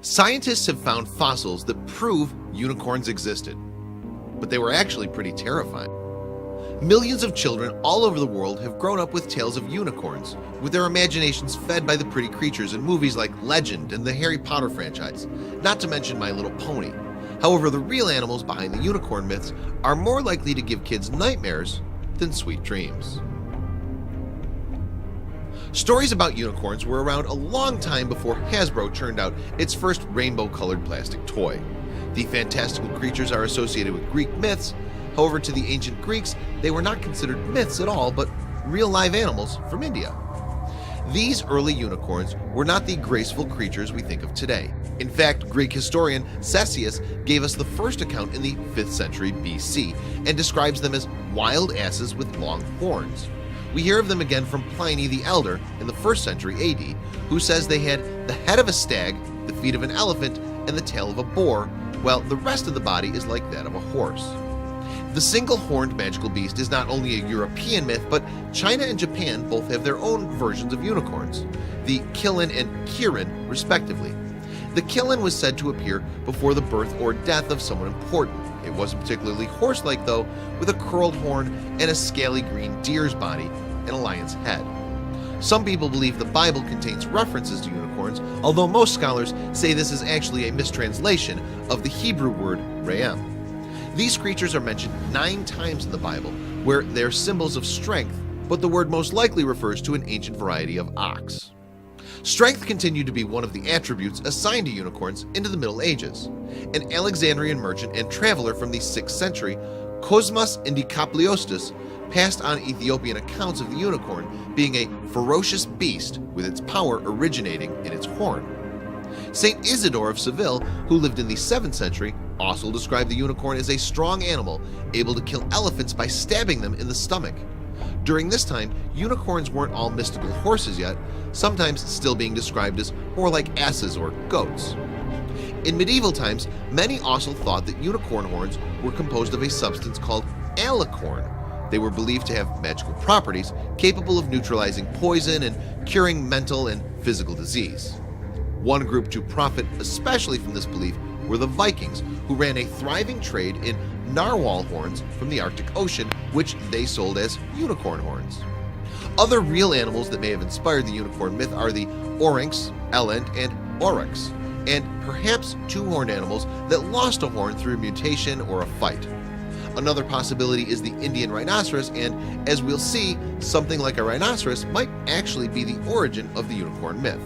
Scientists have found fossils that prove unicorns existed, but they were actually pretty terrifying. Millions of children all over the world have grown up with tales of unicorns, with their imaginations fed by the pretty creatures in movies like Legend and the Harry Potter franchise, not to mention My Little Pony. However, the real animals behind the unicorn myths are more likely to give kids nightmares than sweet dreams. Stories about unicorns were around a long time before Hasbro churned out its first rainbow-colored plastic toy. The fantastical creatures are associated with Greek myths. However, to the ancient Greeks, they were not considered myths at all, but real live animals from India. These early unicorns were not the graceful creatures we think of today. In fact, Greek historian Ctesias gave us the first account in the 5th century BC and describes them as wild asses with long horns. We hear of them again from Pliny the Elder in the 1st century AD, who says they had the head of a stag, the feet of an elephant, and the tail of a boar, while the rest of the body is like that of a horse. The single-horned magical beast is not only a European myth, but China and Japan both have their own versions of unicorns, the Qilin and Kirin respectively. The Qilin was said to appear before the birth or death of someone important. It wasn't particularly horse-like though, with a curled horn and a scaly green deer's body and a lion's head. Some people believe the Bible contains references to unicorns, although most scholars say this is actually a mistranslation of the Hebrew word Re'em. These creatures are mentioned 9 times in the Bible, where they're symbols of strength, but the word most likely refers to an ancient variety of ox. Strength continued to be one of the attributes assigned to unicorns into the Middle Ages. An Alexandrian merchant and traveler from the 6th century, Cosmas Indikapliostis, passed on Ethiopian accounts of the unicorn being a ferocious beast with its power originating in its horn. Saint Isidore of Seville, who lived in the 7th century, also described the unicorn as a strong animal able to kill elephants by stabbing them in the stomach. During this time, unicorns weren't all mystical horses yet, sometimes still being described as more like asses or goats. In medieval times, many also thought that unicorn horns were composed of a substance called alicorn. They were believed to have magical properties capable of neutralizing poison and curing mental and physical disease. One group to profit especially from this belief were the Vikings, who ran a thriving trade in narwhal horns from the Arctic Ocean, which they sold as unicorn horns. Other real animals that may have inspired the unicorn myth are the Oryx, Eland, and Oryx, and perhaps 2-horned animals that lost a horn through a mutation or a fight. Another possibility is the Indian rhinoceros, and as we'll see, something like a rhinoceros might actually be the origin of the unicorn myth.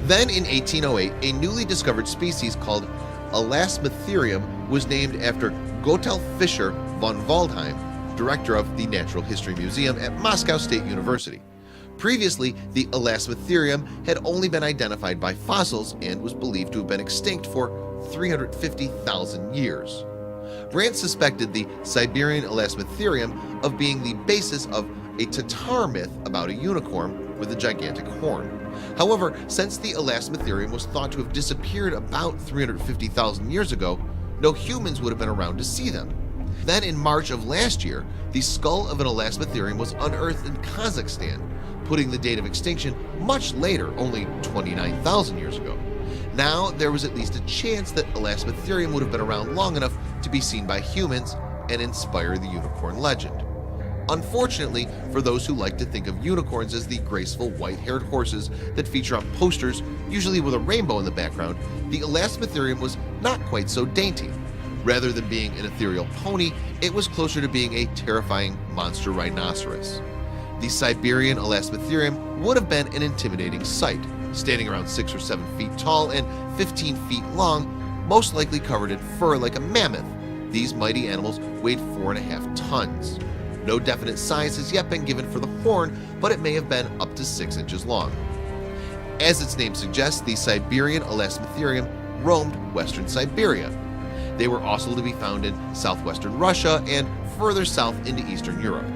Then in 1808, a newly discovered species called Elasmotherium was named after Gotthard Fischer von Waldheim, director of the Natural History Museum at Moscow State University. Previously, the Elasmotherium had only been identified by fossils and was believed to have been extinct for 350,000 years. Brandt suspected the Siberian Elasmotherium of being the basis of a Tatar myth about a unicorn with a gigantic horn. However, since the Elasmotherium was thought to have disappeared about 350,000 years ago, no humans would have been around to see them. Then in March of last year, the skull of an Elasmotherium was unearthed in Kazakhstan, putting the date of extinction much later, only 29,000 years ago. Now there was at least a chance that Elasmotherium would have been around long enough to be seen by humans and inspire the unicorn legend. Unfortunately, for those who like to think of unicorns as the graceful white-haired horses that feature on posters, usually with a rainbow in the background, the Elasmotherium was not quite so dainty. Rather than being an ethereal pony, it was closer to being a terrifying monster rhinoceros. The Siberian Elasmotherium would have been an intimidating sight, standing around 6 or 7 feet tall and 15 feet long, most likely covered in fur like a mammoth. These mighty animals weighed 4.5 tons. No definite size has yet been given for the horn, but it may have been up to 6 inches long. As its name suggests, the Siberian Elasmotherium roamed western Siberia. They were also to be found in southwestern Russia and further south into Eastern Europe.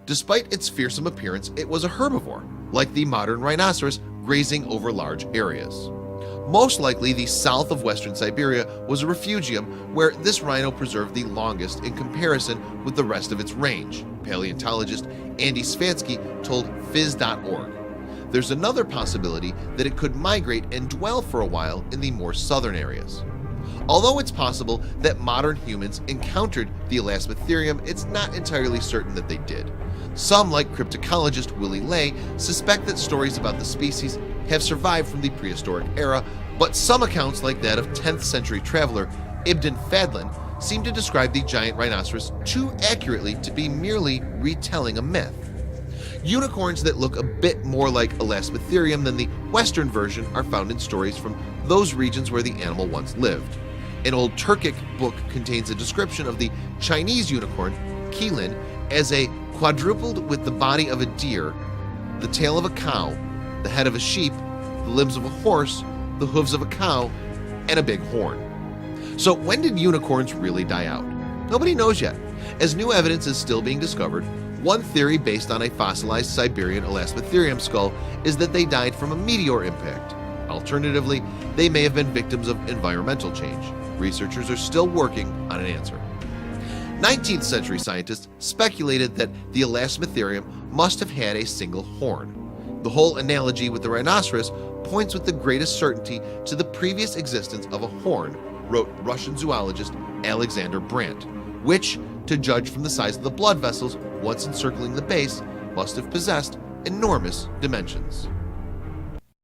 Despite its fearsome appearance, it was a herbivore, like the modern rhinoceros, grazing over large areas. Most likely, the south of western Siberia was a refugium where this rhino preserved the longest in comparison with the rest of its range, paleontologist Andy Svansky told Phys.org. There's another possibility that it could migrate and dwell for a while in the more southern areas. Although it's possible that modern humans encountered the Elasmotherium, it's not entirely certain that they did. Some, like cryptocologist Willie Ley, suspect that stories about the species have survived from the prehistoric era, but some accounts, like that of 10th century traveler Ibn Fadlan, seem to describe the giant rhinoceros too accurately to be merely retelling a myth. Unicorns that look a bit more like Elasmotherium than the Western version are found in stories from those regions where the animal once lived. An old Turkic book contains a description of the Chinese unicorn, Qilin, as a quadrupled with the body of a deer, the tail of a cow, the head of a sheep, the limbs of a horse, the hooves of a cow, and a big horn. So when did unicorns really die out? Nobody knows yet, as new evidence is still being discovered. One theory based on a fossilized Siberian Elasmotherium skull is that they died from a meteor impact. Alternatively, they may have been victims of environmental change. Researchers are still working on an answer. 19th century scientists speculated that the Elasmotherium must have had a single horn. The whole analogy with the rhinoceros points with the greatest certainty to the previous existence of a horn, wrote Russian zoologist Alexander Brandt, which, to judge from the size of the blood vessels once encircling the base, must have possessed enormous dimensions.